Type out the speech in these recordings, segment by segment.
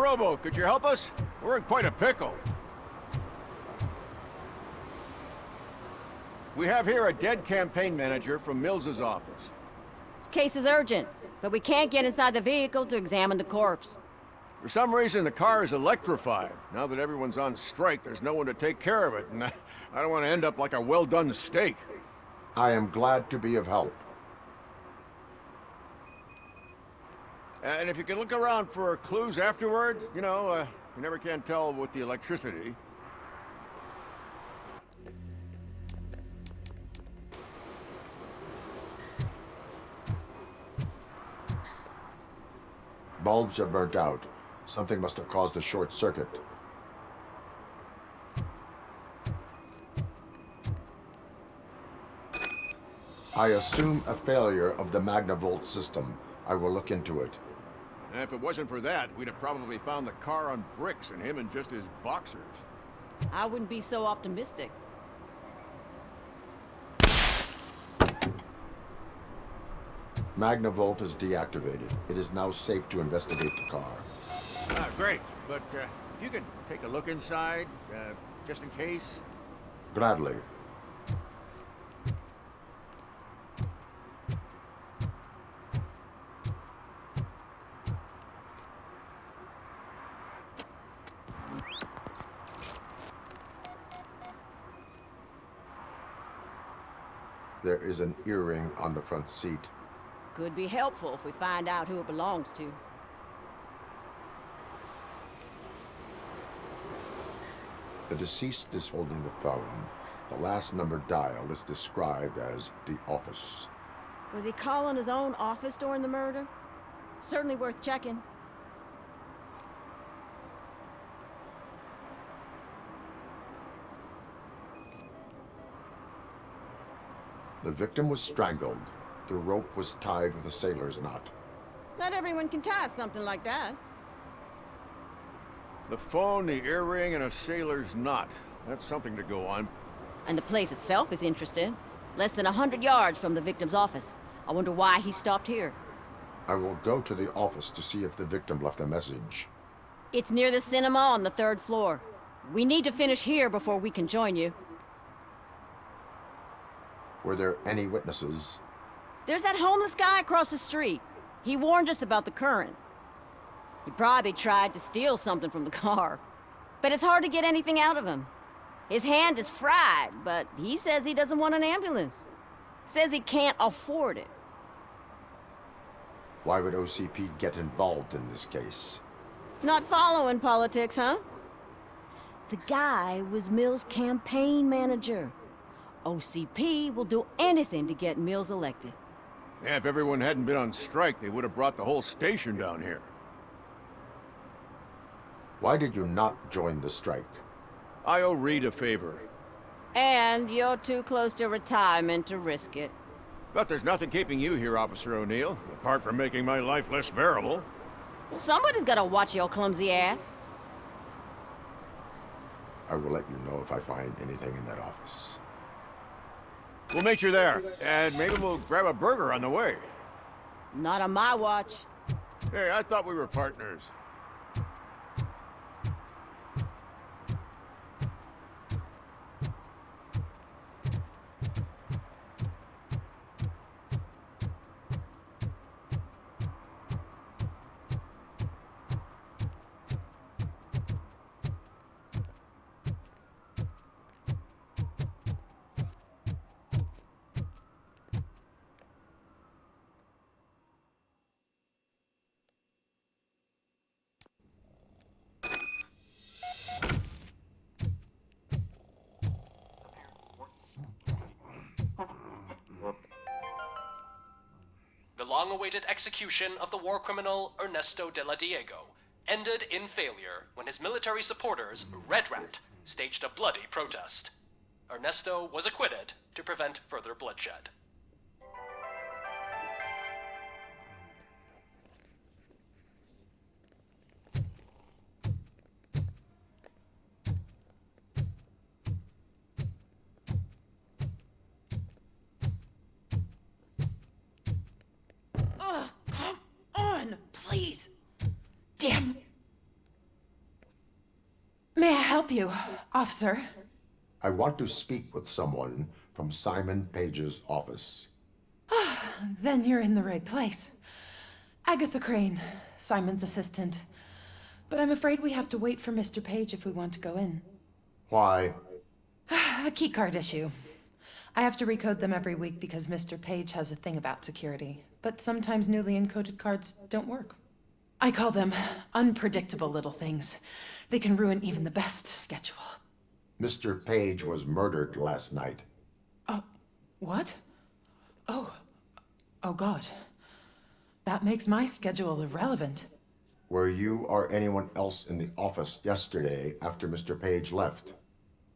Robo, could you help us? We're in quite a pickle. We have here a dead campaign manager from Mills's office. This case is urgent, but we can't get inside the vehicle to examine the corpse. For some reason, the car is electrified. Now that everyone's on strike, there's no one to take care of it, and I don't want to end up like a well-done steak. I am glad to be of help. And if you can look around for clues afterwards, you know, you never can tell with the electricity. Bulbs are burnt out. Something must have caused a short circuit. I assume a failure of the Magnavolt system. I will look into it. And if it wasn't for that, we'd have probably found the car on bricks and him in just his boxers. I wouldn't be so optimistic. Magnavolt is deactivated. It is now safe to investigate the car. Ah, great. But if you could take a look inside, just in case. Gladly. There is an earring on the front seat. Could be helpful if we find out who it belongs to. The deceased is holding the phone. The last number dialed is described as the office. Was he calling his own office during the murder? Certainly worth checking. The victim was strangled. The rope was tied with a sailor's knot. Not everyone can tie something like that. The phone, the earring, and a sailor's knot. That's something to go on. And the place itself is interesting. Less than 100 yards from the victim's office. I wonder why he stopped here. I will go to the office to see if the victim left a message. It's near the cinema on the 3rd floor. We need to finish here before we can join you. Were there any witnesses? There's that homeless guy across the street. He warned us about the current. He probably tried to steal something from the car. But it's hard to get anything out of him. His hand is fried, but he says he doesn't want an ambulance. Says he can't afford it. Why would OCP get involved in this case? Not following politics, huh? The guy was Mill's campaign manager. OCP will do anything to get Mills elected. Yeah, if everyone hadn't been on strike, they would have brought the whole station down here. Why did you not join the strike? I owe Reed a favor. And you're too close to retirement to risk it. But there's nothing keeping you here, Officer O'Neill, apart from making my life less bearable. Well, somebody's gotta watch your clumsy ass. I will let you know if I find anything in that office. We'll meet you there, and maybe we'll grab a burger on the way. Not on my watch. Hey, I thought we were partners. The long-awaited execution of the war criminal Ernesto de la Diego ended in failure when his military supporters, Red Rat, staged a bloody protest. Ernesto was acquitted to prevent further bloodshed. Ugh, come on, please. Damn help you, officer? I want to speak with someone from Simon Page's office. Then you're in the right place. Agatha Crane, Simon's assistant. But I'm afraid we have to wait for Mr. Page if we want to go in. Why? A keycard issue. I have to recode them every week because Mr. Page has a thing about security. But sometimes newly encoded cards don't work. I call them unpredictable little things. They can ruin even the best schedule. Mr. Page was murdered last night. What? Oh God. That makes my schedule irrelevant. Were you or anyone else in the office yesterday after Mr. Page left?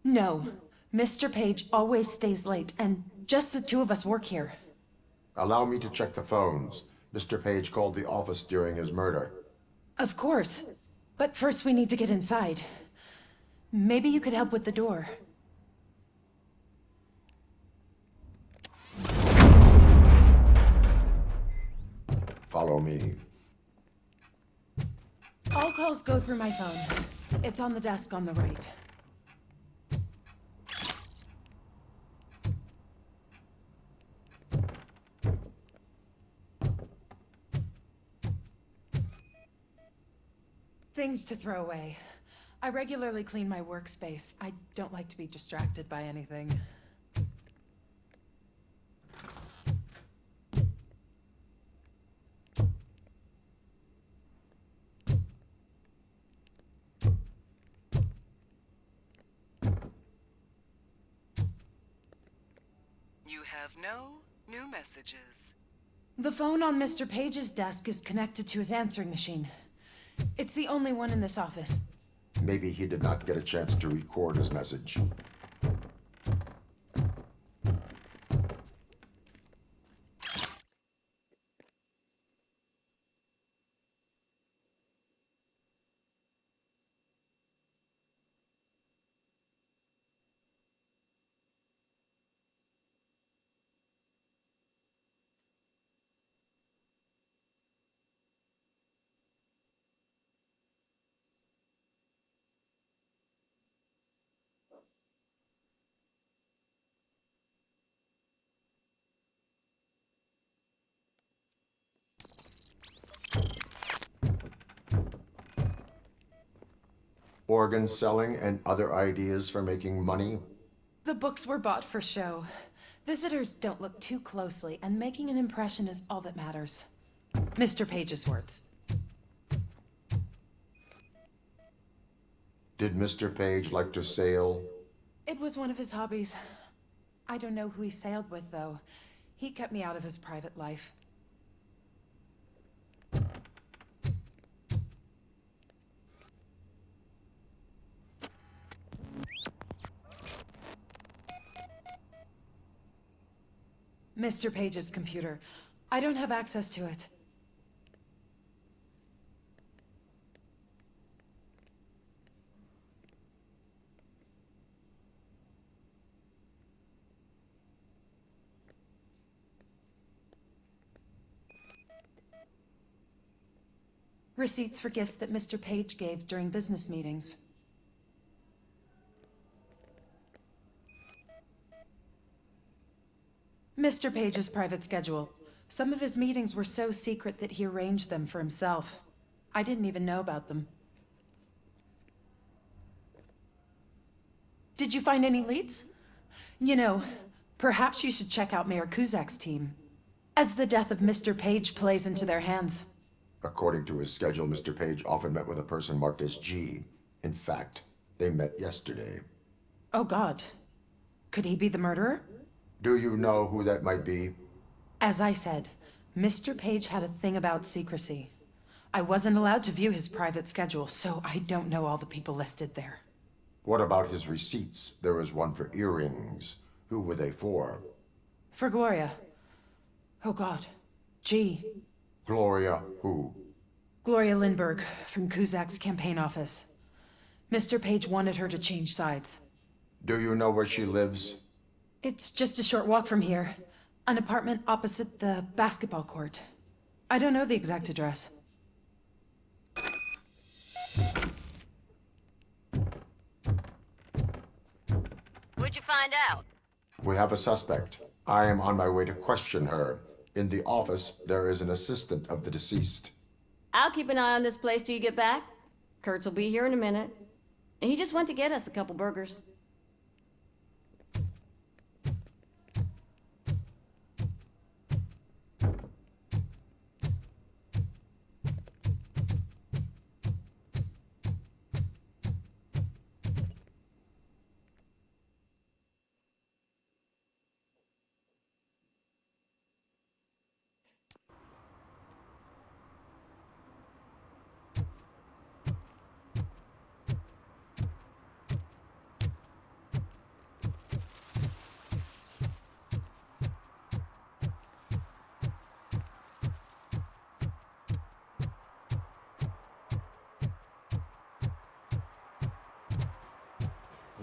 No. Mr. Page always stays late, and just the two of us work here. Allow me to check the phones. Mr. Page called the office during his murder. Of course. But first we need to get inside. Maybe you could help with the door. Follow me. All calls go through my phone. It's on the desk on the right. Things to throw away. I regularly clean my workspace. I don't like to be distracted by anything. You have no new messages. The phone on Mr. Page's desk is connected to his answering machine. It's the only one in this office. Maybe he did not get a chance to record his message. Organ selling and other ideas for making money? The books were bought for show. Visitors don't look too closely, and making an impression is all that matters. Mr. Page's words. Did Mr. Page like to sail? It was one of his hobbies. I don't know who he sailed with, though. He kept me out of his private life. Mr. Page's computer. I don't have access to it. Receipts for gifts that Mr. Page gave during business meetings. Mr. Page's private schedule. Some of his meetings were so secret that he arranged them for himself. I didn't even know about them. Did you find any leads? You know, perhaps you should check out Mayor Kuzak's team, as the death of Mr. Page plays into their hands. According to his schedule, Mr. Page often met with a person marked as G. In fact, they met yesterday. Oh God. Could he be the murderer? Do you know who that might be? As I said, Mr. Page had a thing about secrecy. I wasn't allowed to view his private schedule, so I don't know all the people listed there. What about his receipts? There was one for earrings. Who were they for? For Gloria. Oh God. G. Gloria who? Gloria Lindbergh, from Kuzak's campaign office. Mr. Page wanted her to change sides. Do you know where she lives? It's just a short walk from here. An apartment opposite the basketball court. I don't know the exact address. What'd you find out? We have a suspect. I am on my way to question her. In the office, there is an assistant of the deceased. I'll keep an eye on this place till you get back. Kurtz will be here in a minute. He just went to get us a couple burgers.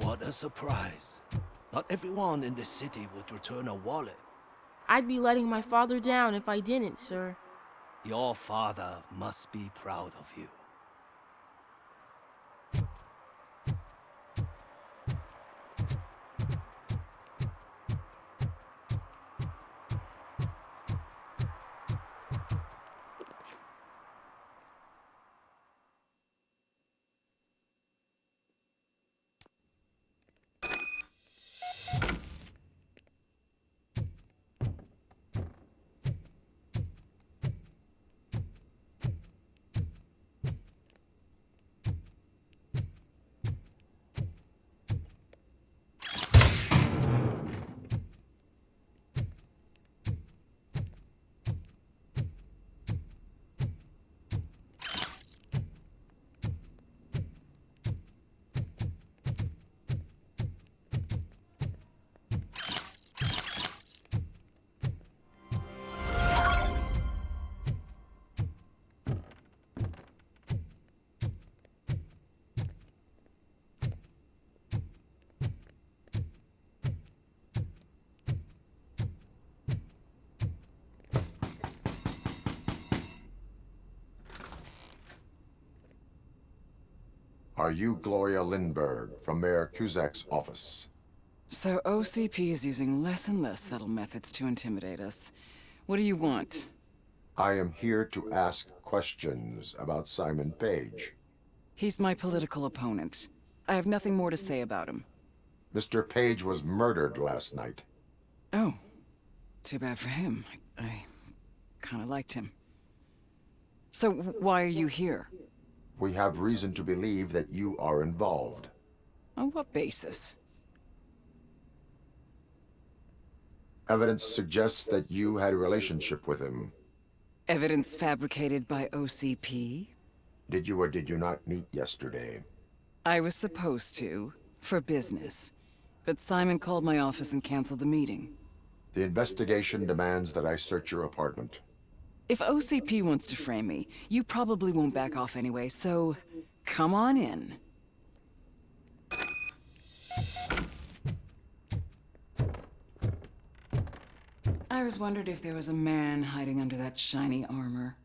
What a surprise. Not everyone in this city would return a wallet. I'd be letting my father down if I didn't, sir. Your father must be proud of you. Are you Gloria Lindbergh from Mayor Cusack's office? So OCP is using less and less subtle methods to intimidate us. What do you want? I am here to ask questions about Simon Page. He's my political opponent. I have nothing more to say about him. Mr. Page was murdered last night. Oh, too bad for him. I kind of liked him. So why are you here? We have reason to believe that you are involved. On what basis? Evidence suggests that you had a relationship with him. Evidence fabricated by OCP? Did you or did you not meet yesterday? I was supposed to, for business. But Simon called my office and canceled the meeting. The investigation demands that I search your apartment. If OCP wants to frame me, you probably won't back off anyway, so come on in. I always wondered if there was a man hiding under that shiny armor.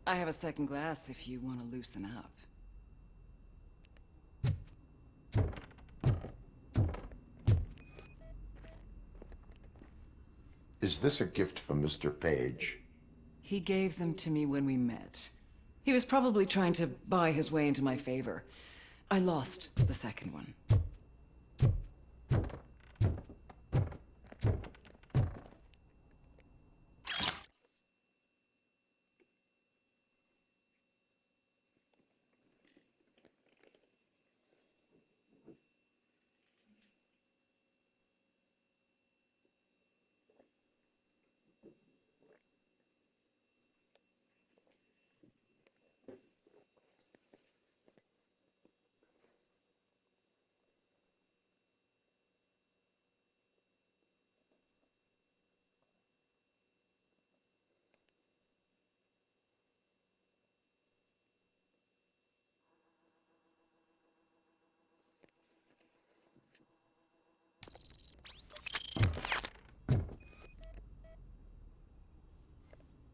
I have a second glass if you want to loosen up. Is this a gift from Mr. Page? He gave them to me when we met. He was probably trying to buy his way into my favor. I lost the second one.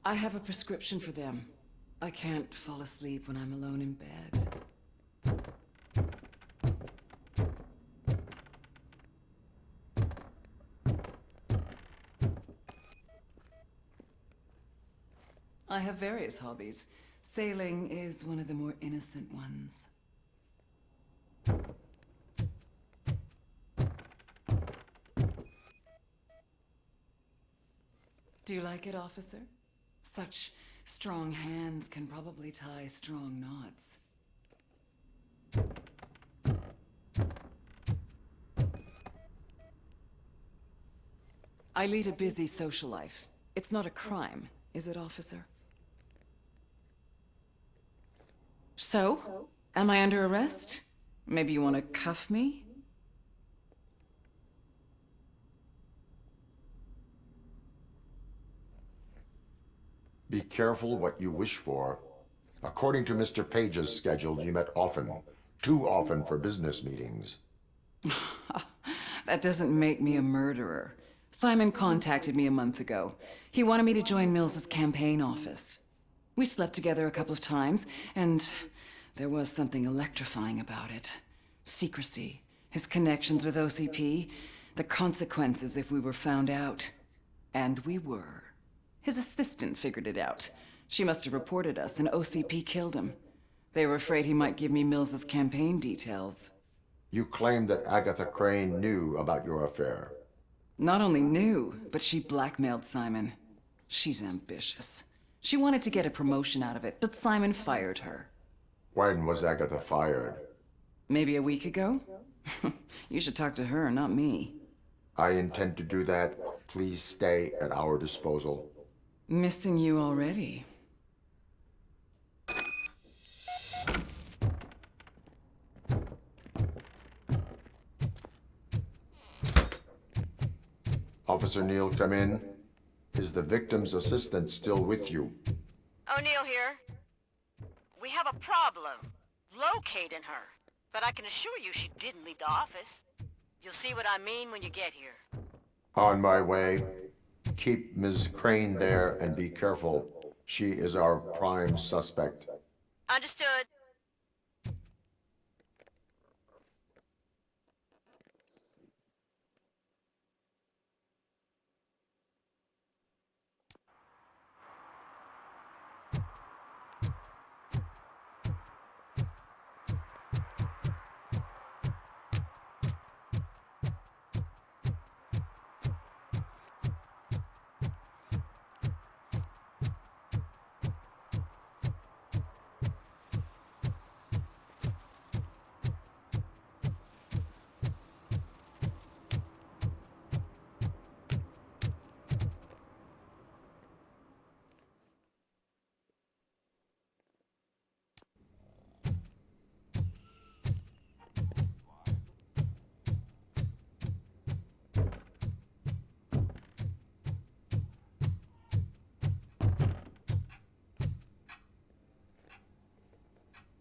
I have a prescription for them. I can't fall asleep when I'm alone in bed. various hobbies. Sailing is one of the more innocent ones. Do you like it, officer? Such strong hands can probably tie strong knots. I lead a busy social life. It's not a crime, is it, officer? So, am I under arrest? Maybe you want to cuff me? Be careful what you wish for. According to Mr. Page's schedule, you met often. Too often for business meetings. That doesn't make me a murderer. Simon contacted me a month ago. He wanted me to join Mills's campaign office. We slept together a couple of times, and there was something electrifying about it. Secrecy, his connections with OCP, the consequences if we were found out. And we were. His assistant figured it out. She must have reported us, and OCP killed him. They were afraid he might give me Mills's campaign details. You claimed that Agatha Crane knew about your affair. Not only knew, but she blackmailed Simon. She's ambitious. She wanted to get a promotion out of it, but Simon fired her. When was Agatha fired? Maybe a week ago? You should talk to her, not me. I intend to do that. Please stay at our disposal. Missing you already. Officer Neal, come in. Is the victim's assistant still with you? O'Neill here. We have a problem locating her, but I can assure you she didn't leave the office. You'll see what I mean when you get here. On my way. Keep Ms. Crane there and be careful. She is our prime suspect. Understood.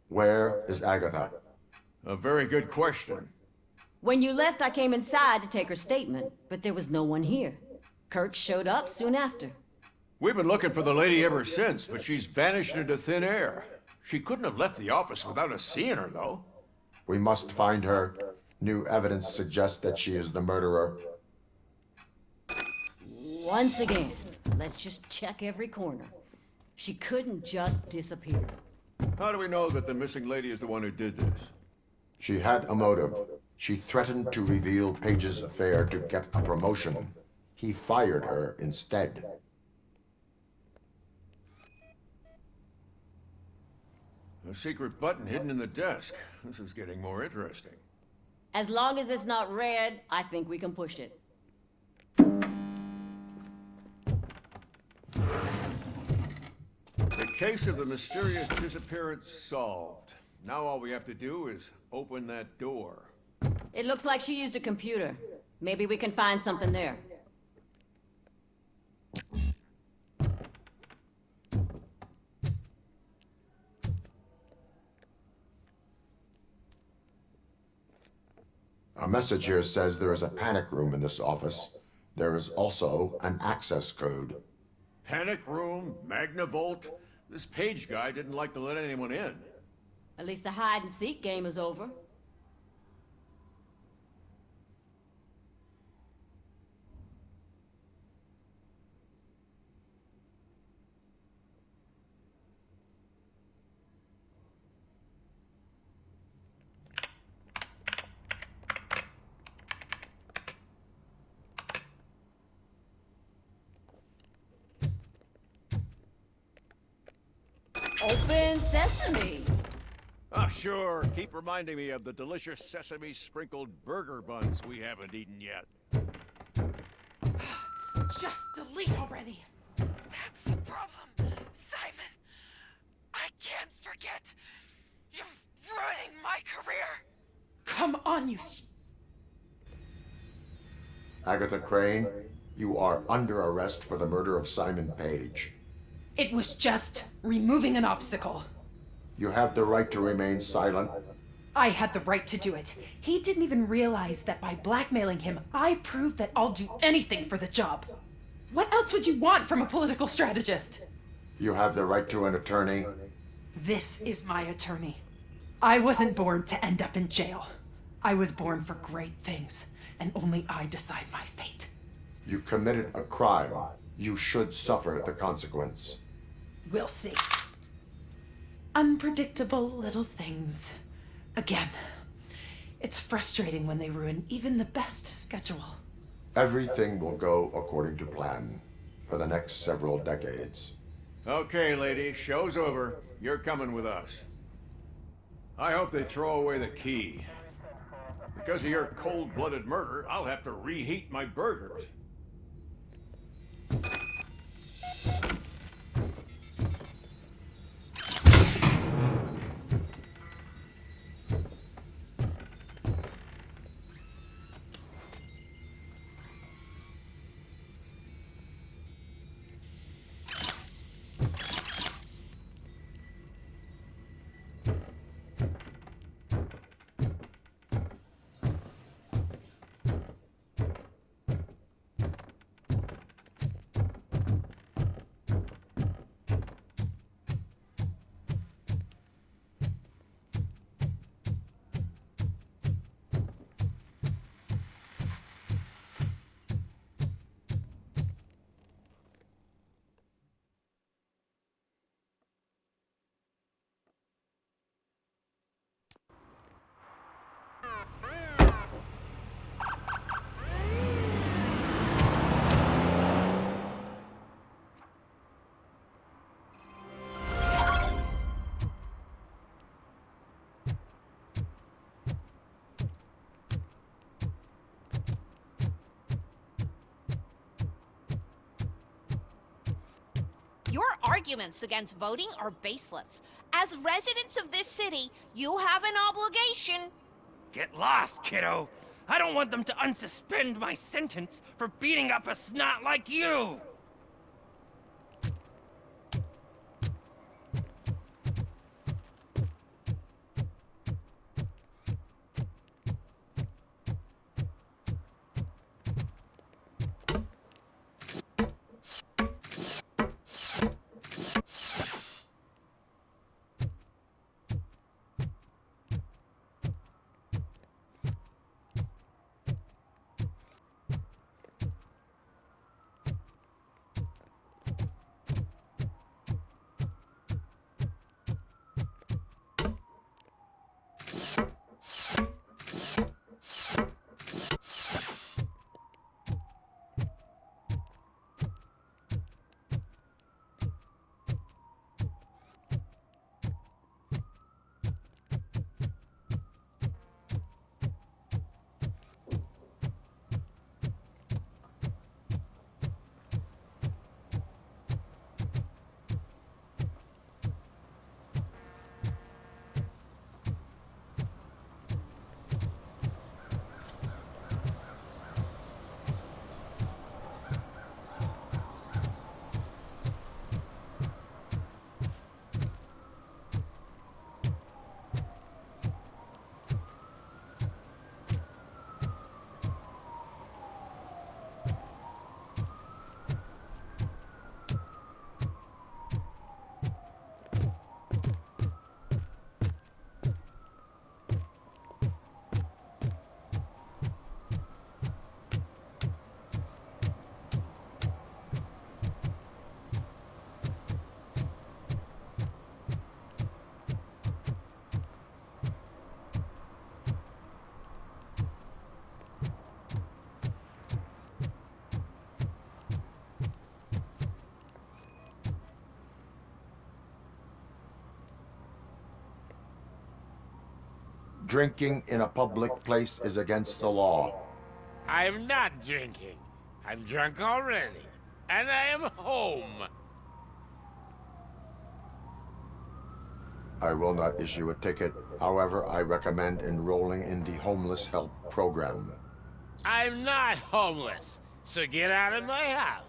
Where is Agatha? A very good question. When you left, I came inside to take her statement, but there was no one here. Kurt showed up soon after. We've been looking for the lady ever since, but she's vanished into thin air. She couldn't have left the office without us seeing her, though. We must find her. New evidence suggests that she is the murderer. Once again, let's just check every corner. She couldn't just disappear. How do we know that the missing lady is the one who did this? She had a motive. She threatened to reveal Page's affair to get a promotion. He fired her instead. A secret button hidden in the desk. This is getting more interesting. As long as it's not red, I think we can push it. The case of the mysterious disappearance solved. Now all we have to do is open that door. It looks like she used a computer. Maybe we can find something there. A message here says there is a panic room in this office. There is also an access code. Panic room, Magnavolt. This Page guy didn't like to let anyone in. At least the hide-and-seek game is over. sesame. Oh, sure. Keep reminding me of the delicious sesame-sprinkled burger buns we haven't eaten yet. Just delete already. That's the problem, Simon. I can't forget. You're ruining my career. Come on, you Agatha Crane, you are under arrest for the murder of Simon Page. It was just removing an obstacle. You have the right to remain silent. I had the right to do it. He didn't even realize that by blackmailing him, I proved that I'll do anything for the job. What else would you want from a political strategist? You have the right to an attorney. This is my attorney. I wasn't born to end up in jail. I was born for great things, and only I decide my fate. You committed a crime. You should suffer the consequence. We'll see. Unpredictable little things. Again, it's frustrating when they ruin even the best schedule. Everything will go according to plan for the next several decades. Okay, lady, show's over. You're coming with us. I hope they throw away the key. Because of your cold-blooded murder, I'll have to reheat my burgers. Your arguments against voting are baseless. As residents of this city, you have an obligation. Get lost, kiddo. I don't want them to unsuspend my sentence for beating up a snot like you. Drinking in a public place is against the law. I'm not drinking. I'm drunk already. And I am home. I will not issue a ticket. However, I recommend enrolling in the homeless help program. I'm not homeless, so get out of my house.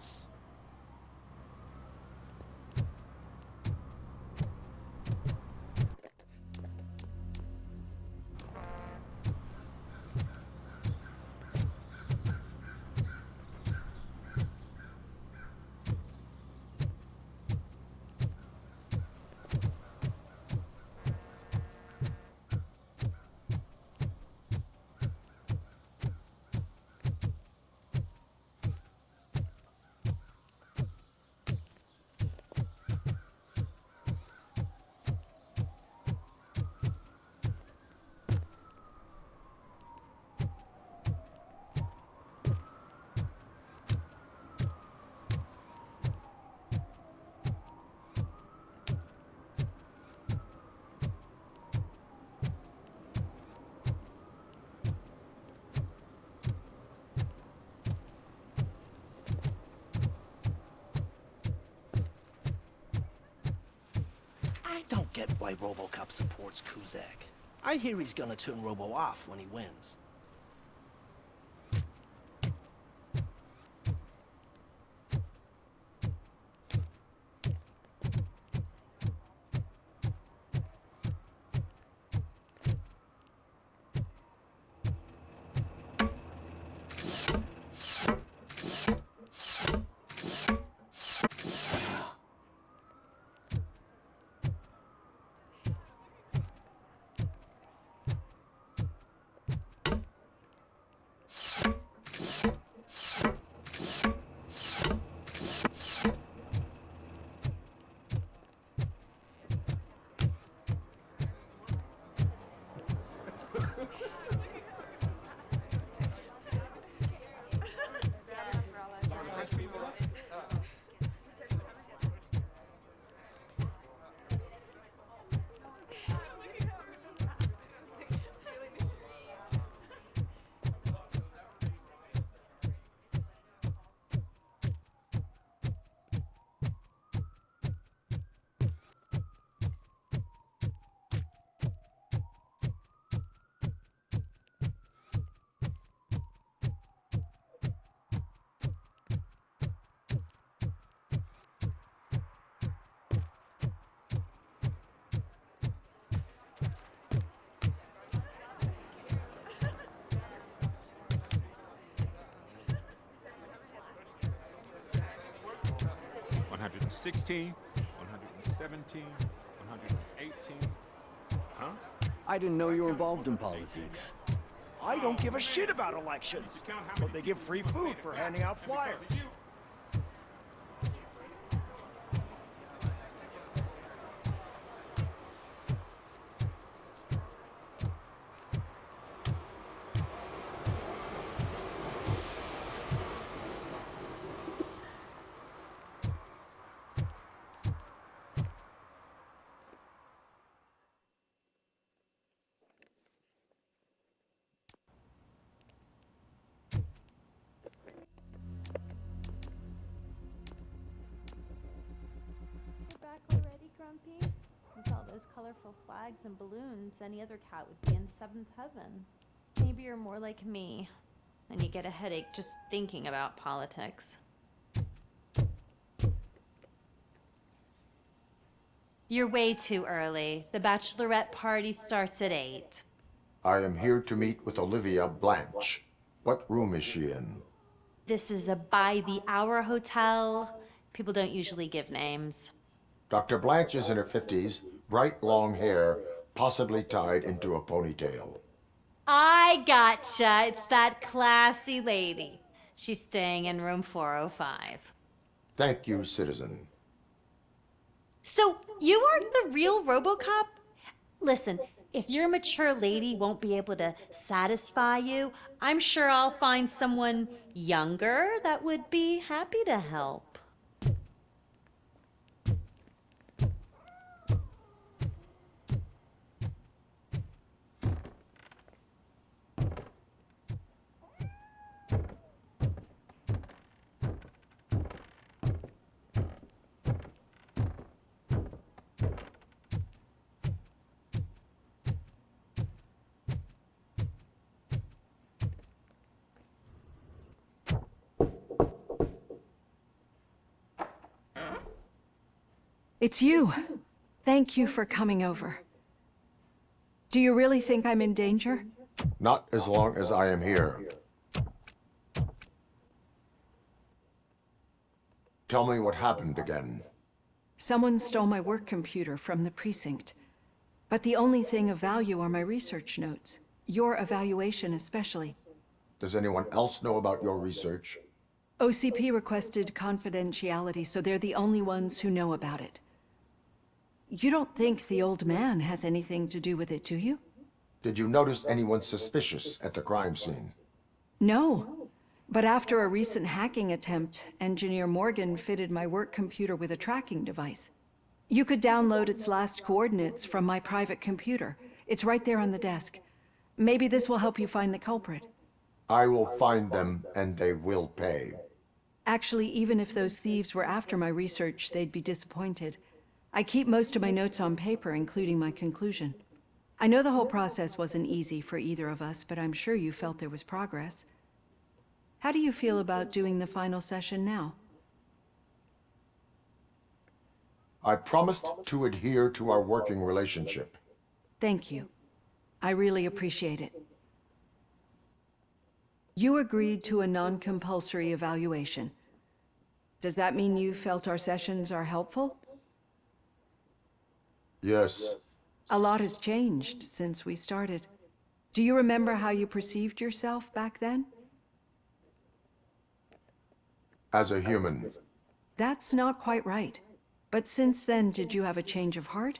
I don't get why Robocop supports Kuzak. I hear he's gonna turn Robo off when he wins. $116, $117, $118. Huh? I didn't know you were involved in politics. I don't give a shit about elections, but they give free food for handing out flyers. Back already, Grumpy? With all those colorful flags and balloons, any other cat would be in seventh heaven. Maybe you're more like me, and you get a headache just thinking about politics. You're way too early. The bachelorette party starts at 8. I am here to meet with Olivia Blanche. What room is she in? This is a by-the-hour hotel. People don't usually give names. Dr. Blanche is in her 50s, bright long hair, possibly tied into a ponytail. I gotcha. It's that classy lady. She's staying in room 405. Thank you, citizen. So, you aren't the real Robocop? Listen, if your mature lady won't be able to satisfy you, I'm sure I'll find someone younger that would be happy to help. It's you. Thank you for coming over. Do you really think I'm in danger? Not as long as I am here. Tell me what happened again. Someone stole my work computer from the precinct. But the only thing of value are my research notes. Your evaluation especially. Does anyone else know about your research? OCP requested confidentiality, so they're the only ones who know about it. You don't think the old man has anything to do with it, do you? Did you notice anyone suspicious at the crime scene? No. But after a recent hacking attempt, Engineer Morgan fitted my work computer with a tracking device. You could download its last coordinates from my private computer. It's right there on the desk. Maybe this will help you find the culprit. I will find them, and they will pay. Actually, even if those thieves were after my research, they'd be disappointed. I keep most of my notes on paper, including my conclusion. I know the whole process wasn't easy for either of us, but I'm sure you felt there was progress. How do you feel about doing the final session now? I promised to adhere to our working relationship. Thank you. I really appreciate it. You agreed to a non-compulsory evaluation. Does that mean you felt our sessions are helpful? Yes. A lot has changed since we started. Do you remember how you perceived yourself back then? As a human. That's not quite right. But since then, did you have a change of heart?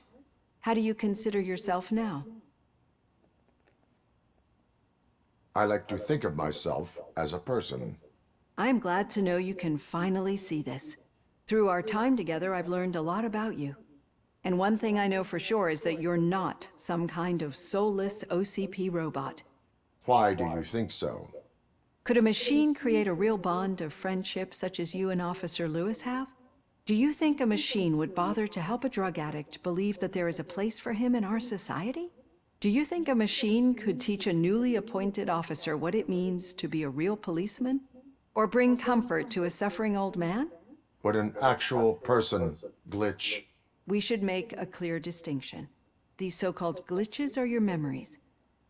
How do you consider yourself now? I like to think of myself as a person. I'm glad to know you can finally see this. Through our time together, I've learned a lot about you. And one thing I know for sure is that you're not some kind of soulless OCP robot. Why do you think so? Could a machine create a real bond of friendship such as you and Officer Lewis have? Do you think a machine would bother to help a drug addict believe that there is a place for him in our society? Do you think a machine could teach a newly appointed officer what it means to be a real policeman? Or bring comfort to a suffering old man? Would an actual person glitch? We should make a clear distinction. These so-called glitches are your memories.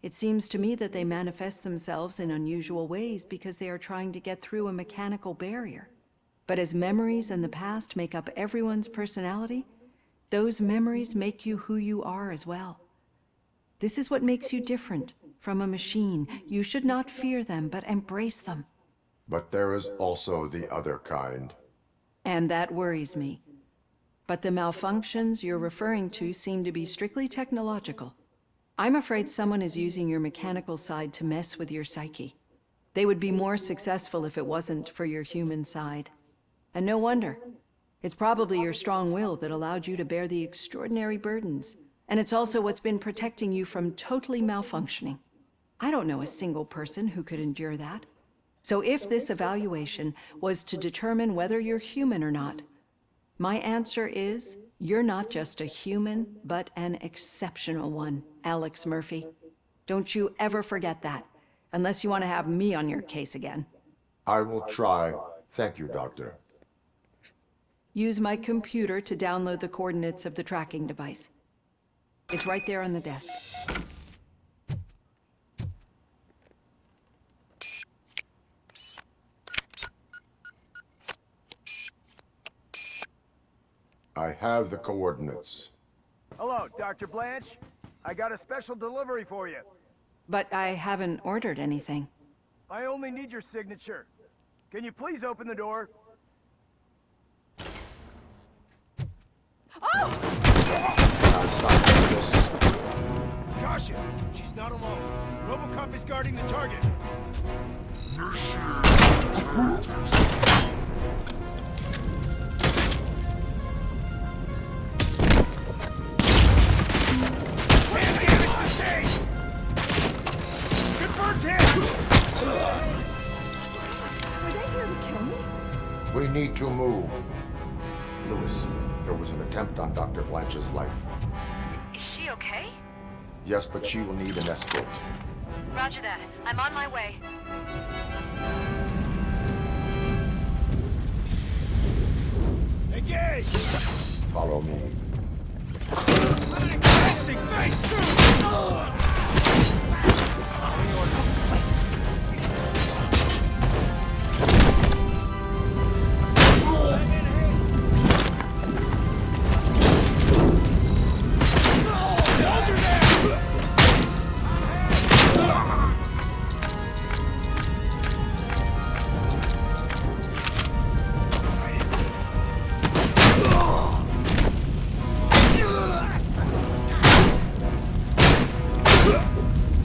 It seems to me that they manifest themselves in unusual ways because they are trying to get through a mechanical barrier. But as memories and the past make up everyone's personality, those memories make you who you are as well. This is what makes you different from a machine. You should not fear them, but embrace them. But there is also the other kind. And that worries me. But the malfunctions you're referring to seem to be strictly technological. I'm afraid someone is using your mechanical side to mess with your psyche. They would be more successful if it wasn't for your human side. And no wonder. It's probably your strong will that allowed you to bear the extraordinary burdens. And it's also what's been protecting you from totally malfunctioning. I don't know a single person who could endure that. So if this evaluation was to determine whether you're human or not, my answer is, you're not just a human, but an exceptional one, Alex Murphy. Don't you ever forget that, unless you want to have me on your case again. I will try. Thank you, Doctor. Use my computer to download the coordinates of the tracking device. It's right there on the desk. I have the coordinates. Hello, Dr. Blanche. I got a special delivery for you. But I haven't ordered anything. I only need your signature. Can you please open the door? I signed this. Caution! She's not alone. Robocop is guarding the target. Hand damage sustained! Confirmed hit! Were they here to kill me? We need to move. Lewis, there was an attempt on Dr. Blanche's life. Is she okay? Yes, but she will need an escort. Roger that. I'm on my way. Engage! Follow me.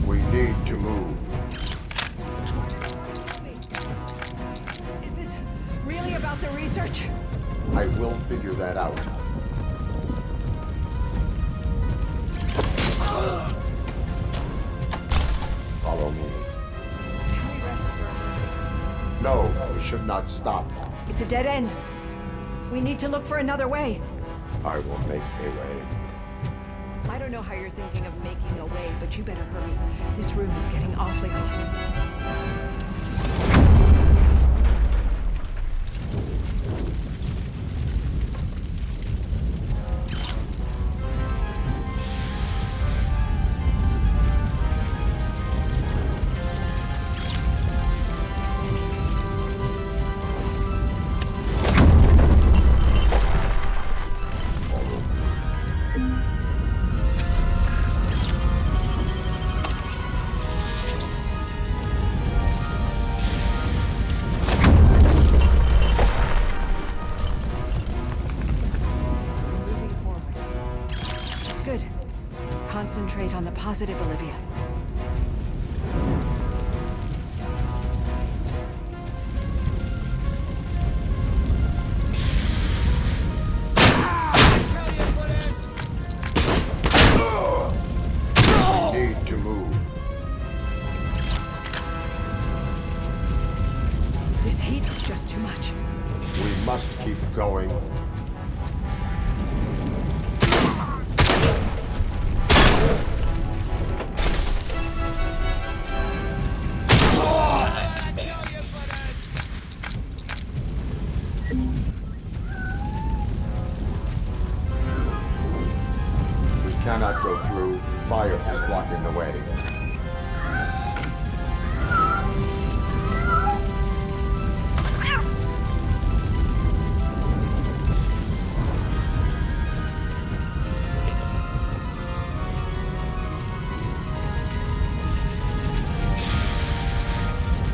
We need to move. Is this really about the research? I will figure that out. Follow me. Can we rest for a moment? No, we should not stop. It's a dead end. We need to look for another way. I will make a way. I don't know how you're thinking of making a way, but you better hurry. This room is getting awfully hot. Good. Concentrate on the positive, Olivia. We need to move. This heat is just too much. We must keep going. We cannot go through. Fire is blocking the way.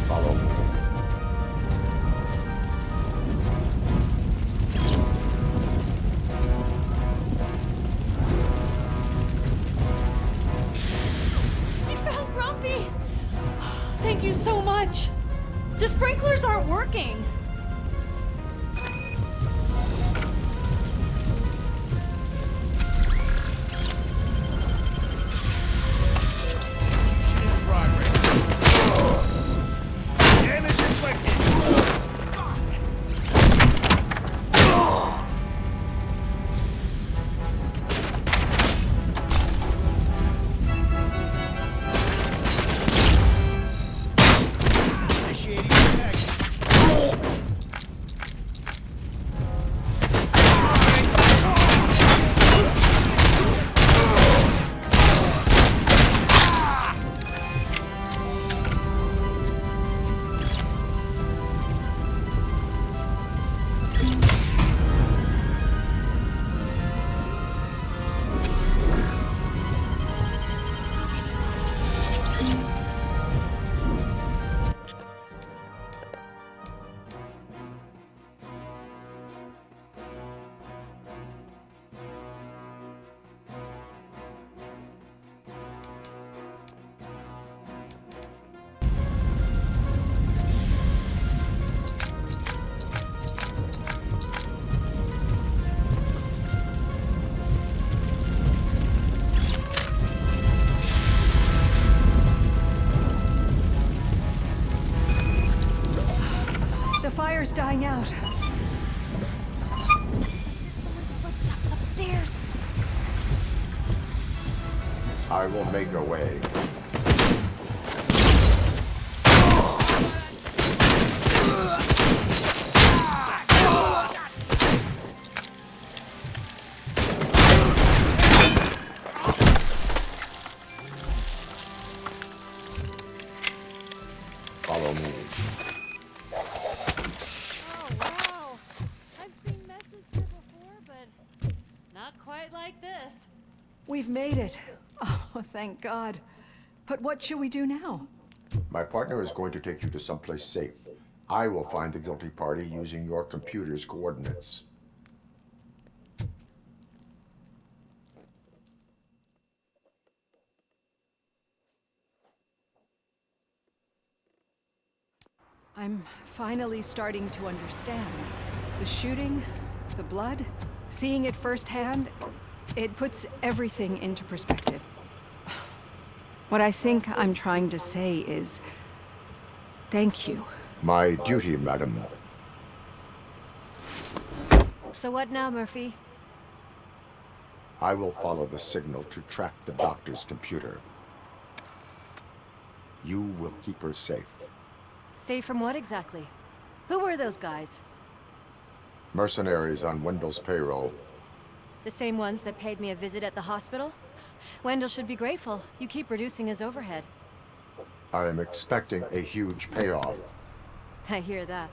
Follow me. We found Grumpy! Thank you so much! The sprinklers aren't working! Damage inflicted. Initiating attack. The fire's dying out. Someone's footsteps upstairs. I will make a way. We've made it. Oh, thank God. But what should we do now? My partner is going to take you to someplace safe. I will find the guilty party using your computer's coordinates. I'm finally starting to understand. The shooting, the blood, seeing it firsthand, it puts everything into perspective. What I think I'm trying to say is, thank you. My duty, madam. So what now, Murphy? I will follow the signal to track the doctor's computer. You will keep her safe. Safe from what exactly? Who were those guys? Mercenaries on Wendell's payroll. The same ones that paid me a visit at the hospital? Wendell should be grateful. You keep reducing his overhead. I am expecting a huge payoff. I hear that.